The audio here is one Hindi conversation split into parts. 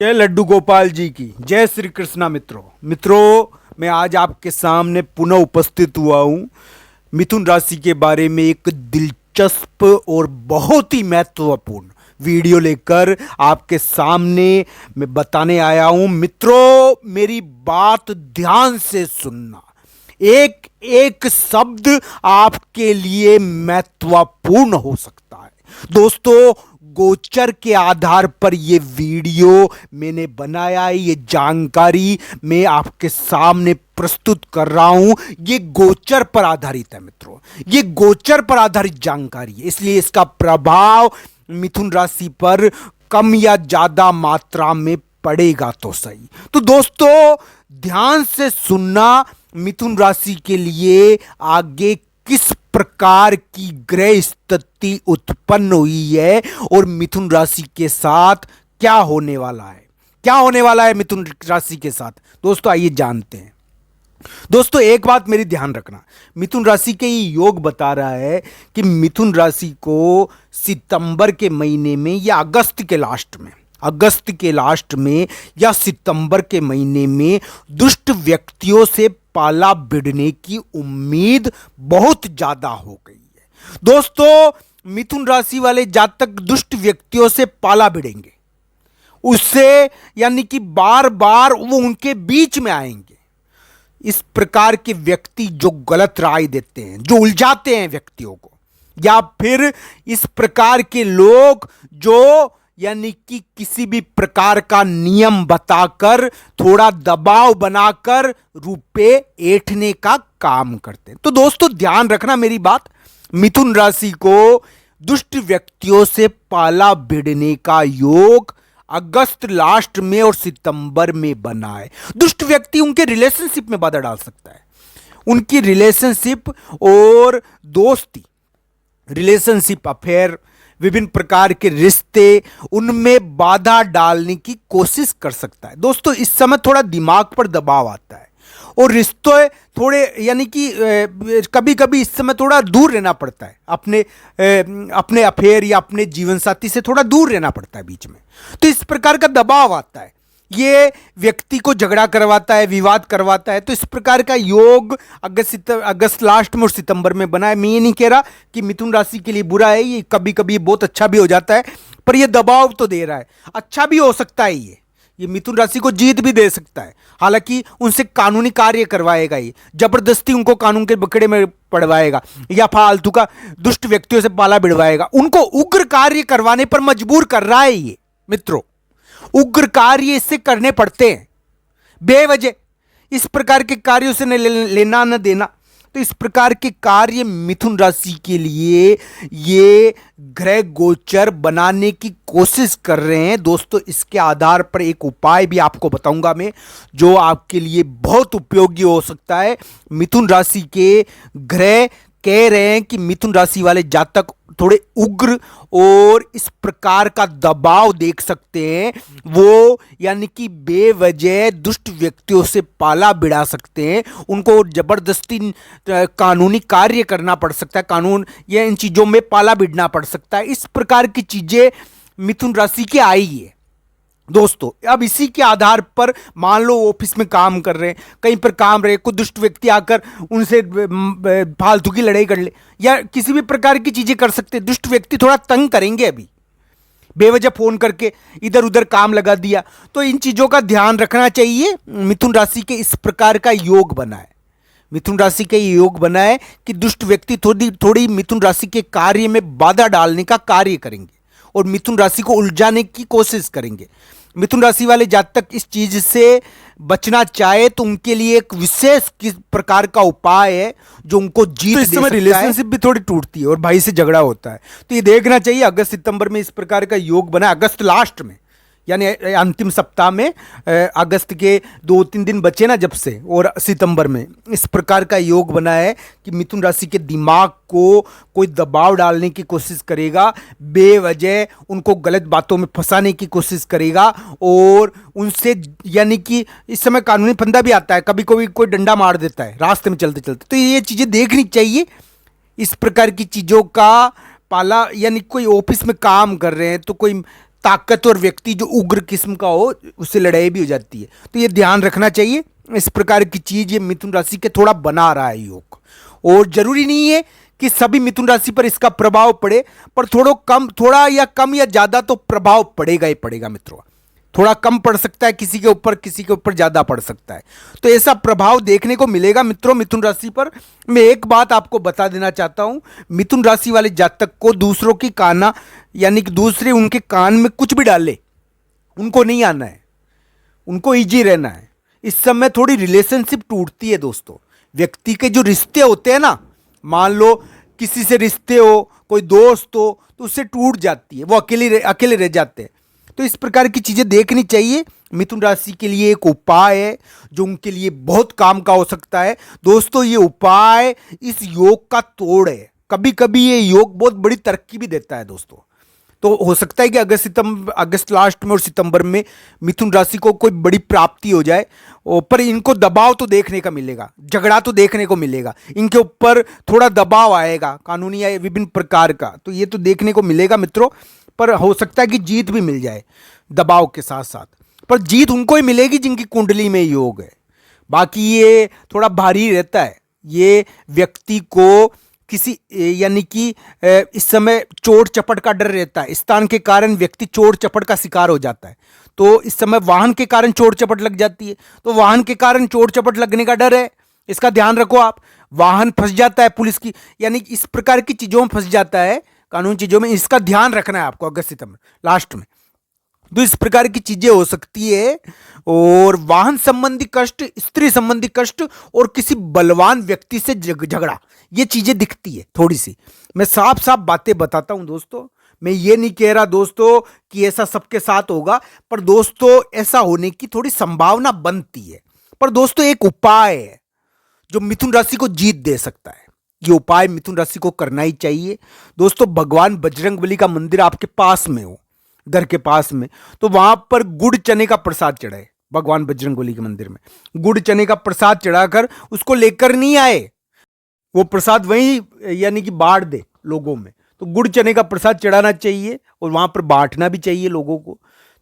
जय लड्डू गोपाल जी की जय श्री कृष्णा। मित्रों मैं आज आपके सामने पुनः उपस्थित हुआ हूँ मिथुन राशि के बारे में एक दिलचस्प और बहुत ही महत्वपूर्ण वीडियो लेकर आपके सामने मैं बताने आया हूँ। मित्रों मेरी बात ध्यान से सुनना, एक एक शब्द आपके लिए महत्वपूर्ण हो सकता है। दोस्तों गोचर के आधार पर यह वीडियो मैंने बनाया है, ये जानकारी मैं आपके सामने प्रस्तुत कर रहा हूं। ये गोचर पर आधारित है मित्रों, ये गोचर पर आधारित जानकारी है, इसलिए इसका प्रभाव मिथुन राशि पर कम या ज्यादा मात्रा में पड़ेगा तो सही। तो दोस्तों ध्यान से सुनना, मिथुन राशि के लिए आगे किस प्रकार की ग्रह स्थिति उत्पन्न हुई है और मिथुन राशि के साथ क्या होने वाला है, क्या होने वाला है मिथुन राशि के साथ। दोस्तों आइए जानते हैं। दोस्तों एक बात मेरी ध्यान रखना, मिथुन राशि के ये योग बता रहा है कि मिथुन राशि को सितंबर के महीने में या अगस्त के लास्ट में या सितंबर के महीने में दुष्ट व्यक्तियों से पाला भिड़ने की उम्मीद बहुत ज्यादा हो गई है। दोस्तों मिथुन राशि वाले जातक दुष्ट व्यक्तियों से पाला भिड़ेंगे, उससे यानी कि बार बार वो उनके बीच में आएंगे। इस प्रकार के व्यक्ति जो गलत राय देते हैं, जो उलझाते हैं व्यक्तियों को, या फिर इस प्रकार के लोग जो यानी कि किसी भी प्रकार का नियम बताकर थोड़ा दबाव बनाकर रुपए ऐंठने का काम करते हैं। तो दोस्तों ध्यान रखना मेरी बात, मिथुन राशि को दुष्ट व्यक्तियों से पाला भिड़ने का योग अगस्त लास्ट में और सितंबर में बना है। दुष्ट व्यक्ति उनके रिलेशनशिप में बाधा डाल सकता है, उनकी रिलेशनशिप और दोस्ती, रिलेशनशिप अफेयर, विभिन्न प्रकार के रिश्ते, उनमें बाधा डालने की कोशिश कर सकता है। दोस्तों इस समय थोड़ा दिमाग पर दबाव आता है और रिश्ते थोड़े यानी कि कभी कभी इस समय थोड़ा दूर रहना पड़ता है, अपने अफेयर या अपने जीवन साथी से थोड़ा दूर रहना पड़ता है बीच में। तो इस प्रकार का दबाव आता है, ये व्यक्ति को झगड़ा करवाता है, विवाद करवाता है। तो इस प्रकार का योग अगस्त लास्ट में और सितंबर में बना है। मैं ये नहीं कह रहा कि मिथुन राशि के लिए बुरा है, ये कभी कभी बहुत अच्छा भी हो जाता है, पर ये दबाव तो दे रहा है। अच्छा भी हो सकता है, ये मिथुन राशि को जीत भी दे सकता है, हालांकि उनसे कानूनी कार्य करवाएगा, ये जबरदस्ती उनको कानून के बकड़े में पड़वाएगा या फालतू का दुष्ट व्यक्तियों से पाला भिड़वाएगा, उनको उग्र कार्य करवाने पर मजबूर कर रहा है ये। मित्रों उग्र कार्य इससे करने पड़ते हैं, बेवजह इस प्रकार के कार्यों से न लेना न देना। तो इस प्रकार के कार्य मिथुन राशि के लिए ये ग्रह गोचर बनाने की कोशिश कर रहे हैं। दोस्तों इसके आधार पर एक उपाय भी आपको बताऊंगा मैं, जो आपके लिए बहुत उपयोगी हो सकता है। मिथुन राशि के ग्रह कह रहे हैं कि मिथुन राशि वाले जातक थोड़े उग्र और इस प्रकार का दबाव देख सकते हैं, वो यानी कि बेवजह दुष्ट व्यक्तियों से पाला भिड़ा सकते हैं, उनको जबरदस्ती कानूनी कार्य करना पड़ सकता है, कानून या इन चीजों में पाला भिड़ना पड़ सकता है। इस प्रकार की चीजें मिथुन राशि की आई है। दोस्तों अब इसी के आधार पर मान लो ऑफिस में काम कर रहे हैं, कहीं पर काम रहे, कोई दुष्ट व्यक्ति आकर उनसे फालतू की लड़ाई कर ले या किसी भी प्रकार की चीजें कर सकते हैं। दुष्ट व्यक्ति थोड़ा तंग करेंगे, अभी बेवजह फोन करके इधर उधर काम लगा दिया, तो इन चीजों का ध्यान रखना चाहिए। मिथुन राशि के इस प्रकार का योग बना है, मिथुन राशि का योग बना है कि दुष्ट व्यक्ति थोड़ी मिथुन राशि के कार्य में बाधा डालने का कार्य करेंगे और मिथुन राशि को उलझाने की कोशिश करेंगे। मिथुन राशि वाले जातक इस चीज से बचना चाहे तो उनके लिए एक विशेष किस प्रकार का उपाय है जो उनको जीत दे सकता है। रिलेशनशिप भी थोड़ी टूटती है और भाई से झगड़ा होता है, तो ये देखना चाहिए। अगस्त सितंबर में इस प्रकार का योग बना, अगस्त लास्ट में यानी अंतिम सप्ताह में, अगस्त के 2-3 दिन बचे ना जब से, और सितंबर में इस प्रकार का योग बना है कि मिथुन राशि के दिमाग को कोई दबाव डालने की कोशिश करेगा, बेवजह उनको गलत बातों में फंसाने की कोशिश करेगा और उनसे यानी कि इस समय कानूनी फंदा भी आता है, कभी कभी कोई डंडा मार देता है रास्ते में चलते चलते। तो ये चीज़ें देखनी चाहिए। इस प्रकार की चीज़ों का पाला यानी कोई ऑफिस में काम कर रहे हैं तो कोई ताकतवर व्यक्ति जो उग्र किस्म का हो उससे लड़ाई भी हो जाती है। तो ये ध्यान रखना चाहिए। इस प्रकार की चीज ये मिथुन राशि के थोड़ा बना रहा है योग। और जरूरी नहीं है कि सभी मिथुन राशि पर इसका प्रभाव पड़े, पर थोड़ा या कम या ज्यादा तो प्रभाव पड़ेगा ही पड़ेगा मित्रों। थोड़ा कम पड़ सकता है किसी के ऊपर ज्यादा पड़ सकता है। तो ऐसा प्रभाव देखने को मिलेगा मित्रों मिथुन राशि पर। मैं एक बात आपको बता देना चाहता हूं, मिथुन राशि वाले जातक को दूसरों की काना यानी कि दूसरे उनके कान में कुछ भी डाले उनको नहीं आना है, उनको इजी रहना है। इस समय थोड़ी रिलेशनशिप टूटती है दोस्तों। व्यक्ति के जो रिश्ते होते हैं ना, मान लो किसी से रिश्ते हो, कोई दोस्त हो, तो उससे टूट जाती है, वो अकेले रह जाते हैं। तो इस प्रकार की चीजें देखनी चाहिए। मिथुन राशि के लिए एक उपाय है जो उनके लिए बहुत काम का हो सकता है दोस्तों। ये उपाय इस योग का तोड़ है। कभी कभी ये योग बहुत बड़ी तरक्की भी देता है दोस्तों। तो हो सकता है कि अगस्त लास्ट में और सितंबर में मिथुन राशि को कोई बड़ी प्राप्ति हो जाए। पर इनको दबाव तो देखने का मिलेगा, झगड़ा तो देखने को मिलेगा, इनके ऊपर थोड़ा दबाव आएगा कानूनी या विभिन्न प्रकार का, तो ये तो देखने को मिलेगा मित्रों। पर हो सकता है कि जीत भी मिल जाए दबाव के साथ साथ, पर जीत उनको ही मिलेगी जिनकी कुंडली में योग है। बाकी ये थोड़ा भारी रहता है। ये व्यक्ति को किसी यानी कि इस समय चोट चपट का डर रहता है। स्थान के कारण व्यक्ति चोट चपट का शिकार हो जाता है। तो इस समय वाहन के कारण चोट चपट लग जाती है, तो वाहन के कारण चोट चपट लगने का डर है, इसका ध्यान रखो आप। वाहन फंस जाता है पुलिस की, यानी इस प्रकार की चीजों में फंस जाता है, कानूनी चीजों में, इसका ध्यान रखना है आपको अगस्त सितंबर लास्ट में। तो इस प्रकार की चीजें हो सकती है। और वाहन संबंधी कष्ट, स्त्री संबंधी कष्ट और किसी बलवान व्यक्ति से झगड़ा, ये चीजें दिखती है थोड़ी सी। मैं साफ साफ बातें बताता हूं दोस्तों। मैं ये नहीं कह रहा दोस्तों कि ऐसा सबके साथ होगा, पर दोस्तों ऐसा होने की थोड़ी संभावना बनती है। पर दोस्तों एक उपाय है जो मिथुन राशि को जीत दे सकता है। ये उपाय मिथुन राशि को करना ही चाहिए दोस्तों। भगवान बजरंगबली का मंदिर आपके पास में हो, घर के पास में, तो वहां पर गुड़ चने का प्रसाद चढ़ाए। भगवान बजरंगबली के मंदिर में गुड़ चने का प्रसाद चढ़ाकर उसको लेकर नहीं आए, वो प्रसाद वहीं यानी कि बांट दे लोगों में। तो गुड़ चने का प्रसाद चढ़ाना चाहिए और वहां पर बांटना भी चाहिए लोगों को।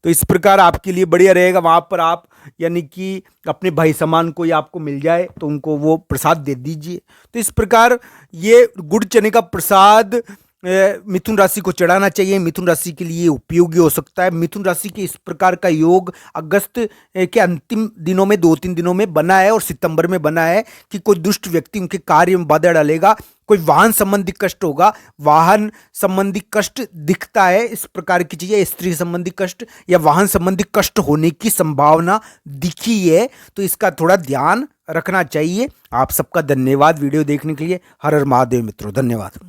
तो इस प्रकार आपके लिए बढ़िया रहेगा। वहां पर आप यानी कि अपने भाई समान कोई आपको मिल जाए तो उनको वो प्रसाद दे दीजिए। तो इस प्रकार ये गुड़ चने का प्रसाद मिथुन राशि को चढ़ाना चाहिए। मिथुन राशि के लिए उपयोगी हो सकता है। मिथुन राशि के इस प्रकार का योग अगस्त के अंतिम दिनों में, 2-3 दिनों में बना है और सितंबर में बना है कि कोई दुष्ट व्यक्ति उनके कार्य में बाधा डालेगा, कोई वाहन संबंधी कष्ट होगा। वाहन संबंधी कष्ट दिखता है, इस प्रकार की चीजें, स्त्री संबंधी कष्ट या वाहन संबंधी कष्ट होने की संभावना दिखी है। तो इसका थोड़ा ध्यान रखना चाहिए। आप सबका धन्यवाद वीडियो देखने के लिए। हर हर महादेव मित्रों, धन्यवाद।